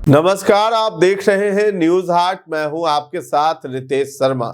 नमस्कार, आप देख रहे हैं न्यूज हाट। मैं हूं आपके साथ रितेश शर्मा।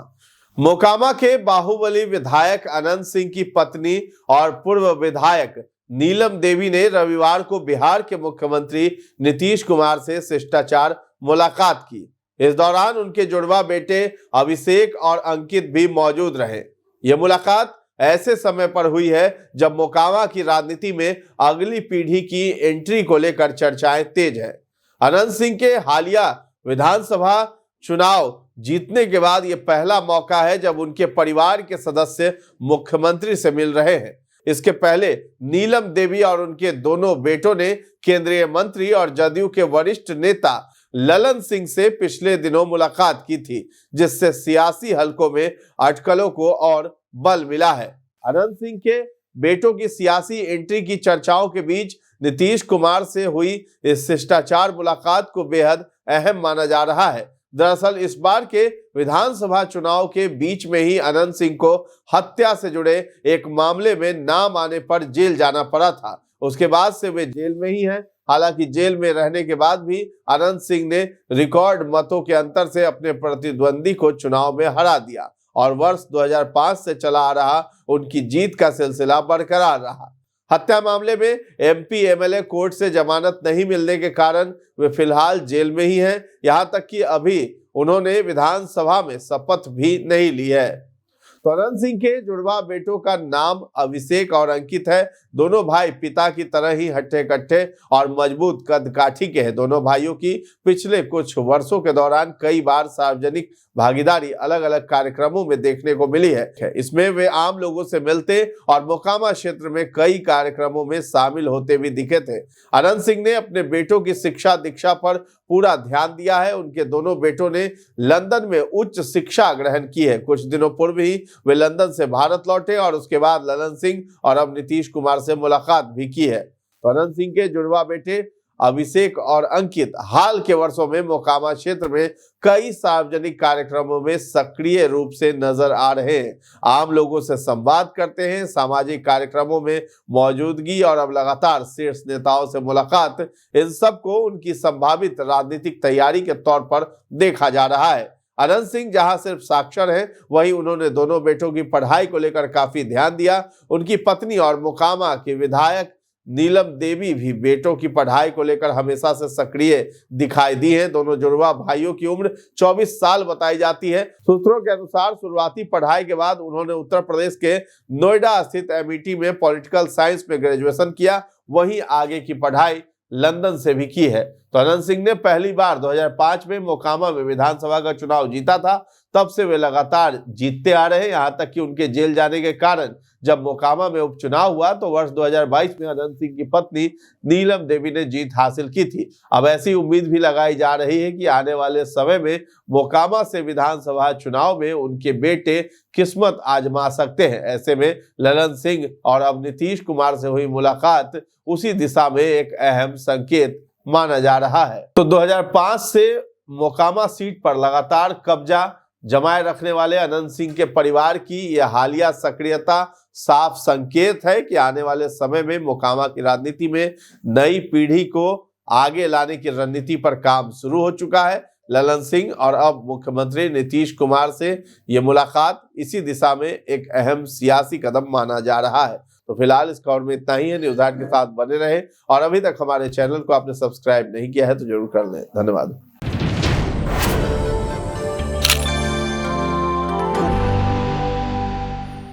मोकामा के बाहुबली विधायक अनंत सिंह की पत्नी और पूर्व विधायक नीलम देवी ने रविवार को बिहार के मुख्यमंत्री नीतीश कुमार से शिष्टाचार मुलाकात की। इस दौरान उनके जुड़वा बेटे अभिषेक और अंकित भी मौजूद रहे। यह मुलाकात ऐसे समय पर हुई है जब मोकामा की राजनीति में अगली पीढ़ी की एंट्री को लेकर चर्चाएं तेज है। अनंत सिंह के हालिया विधानसभा चुनाव जीतने के बाद यह पहला मौका है जब उनके परिवार के सदस्य मुख्यमंत्री से मिल रहे हैं। इसके पहले नीलम देवी और उनके दोनों बेटों ने केंद्रीय मंत्री और जदयू के वरिष्ठ नेता ललन सिंह से पिछले दिनों मुलाकात की थी, जिससे सियासी हलकों में अटकलों को और बल मिला है। अनंत सिंह के बेटों की सियासी एंट्री की चर्चाओं के बीच नीतीश कुमार से हुई इस शिष्टाचार मुलाकात को बेहद अहम माना जा रहा है। दरअसल इस बार के विधानसभा चुनाव के बीच में ही अनंत सिंह को हत्या से जुड़े एक मामले में नाम आने पर जेल जाना पड़ा था। उसके बाद से वे जेल में ही हैं। हालांकि जेल में रहने के बाद भी अनंत सिंह ने रिकॉर्ड मतों के अंतर से अपने प्रतिद्वंदी को चुनाव में हरा दिया और वर्ष 2005 से चला आ रहा उनकी जीत का सिलसिला बरकरार रहा। हत्या मामले में एमपी एमएलए कोर्ट से जमानत नहीं मिलने के कारण वे फिलहाल जेल में ही हैं। यहां तक कि अभी उन्होंने विधानसभा में शपथ भी नहीं ली है। तो अनंत सिंह के जुड़वा बेटों का नाम अभिषेक और अंकित है। दोनों भाई पिता की तरह ही हट्टे कट्टे और मजबूत कद काठी के हैं। दोनों भाइयों की पिछले कुछ वर्षों के दौरान कई बार सार्वजनिक भागीदारी अलग अलग कार्यक्रमों में देखने को मिली है। इसमें वे आम लोगों से मिलते और मोकामा क्षेत्र में कई कार्यक्रमों में शामिल होते भी दिखे थे। अनंत सिंह ने अपने बेटों की शिक्षा दीक्षा पर पूरा ध्यान दिया है। उनके दोनों बेटों ने लंदन में उच्च शिक्षा ग्रहण की है। कुछ दिनों पूर्व ही वे लंदन से भारत लौटे और उसके बाद ललन सिंह और अब नीतीश कुमार से मुलाकात भी की है। तो अनंत सिंह के जुड़वा बेटे अभिषेक और अंकित हाल के वर्षों में मोकामा क्षेत्र में कई सार्वजनिक कार्यक्रमों में सक्रिय रूप से नजर आ रहे हैं। आम लोगों से संवाद करते हैं, सामाजिक कार्यक्रमों में मौजूदगी और अब लगातार शीर्ष नेताओं से मुलाकात, इन सबको उनकी संभावित राजनीतिक तैयारी के तौर पर देखा जा रहा है। अनंत सिंह जहां सिर्फ साक्षर हैं, वहीं उन्होंने दोनों बेटों की पढ़ाई को लेकर काफी ध्यान दिया। उनकी पत्नी और मोकामा की विधायक नीलम देवी भी बेटों की पढ़ाई को लेकर हमेशा से सक्रिय दिखाई दी है। दोनों जुड़वा भाइयों की उम्र 24 साल बताई जाती है। सूत्रों के अनुसार शुरुआती पढ़ाई के बाद उन्होंने उत्तर प्रदेश के नोएडा स्थित एमआईटी में पॉलिटिकल साइंस में ग्रेजुएशन किया। वहीं आगे की पढ़ाई लंदन से भी की है। तो अनंत सिंह ने पहली बार 2005 में मोकामा में विधानसभा का चुनाव जीता था। तब से वे लगातार जीतते आ रहे हैं, यहां तक कि उनके जेल जाने के कारण जब मोकामा में उपचुनाव हुआ तो वर्ष 2022 में अनंत सिंह की पत्नी नीलम देवी ने जीत हासिल की थी। अब ऐसी उम्मीद भी लगाई जा रही है कि आने वाले समय में मोकामा से विधानसभा चुनाव में उनके बेटे किस्मत आजमा सकते हैं। ऐसे में ललन सिंह और अब नीतीश कुमार से हुई मुलाकात उसी दिशा में एक अहम संकेत माना जा रहा है। तो 2005 से मोकामा सीट पर लगातार कब्जा जमाए रखने वाले अनंत सिंह के परिवार की यह हालिया सक्रियता साफ संकेत है कि आने वाले समय में मोकामा की राजनीति में नई पीढ़ी को आगे लाने की रणनीति पर काम शुरू हो चुका है। ललन सिंह और अब मुख्यमंत्री नीतीश कुमार से यह मुलाकात इसी दिशा में एक अहम सियासी कदम माना जा रहा है। तो फिलहाल इस खबर में इतना ही है। न्यूज हाट के साथ बने रहे और अभी तक हमारे चैनल को आपने सब्सक्राइब नहीं किया है तो जरूर कर लें। धन्यवाद।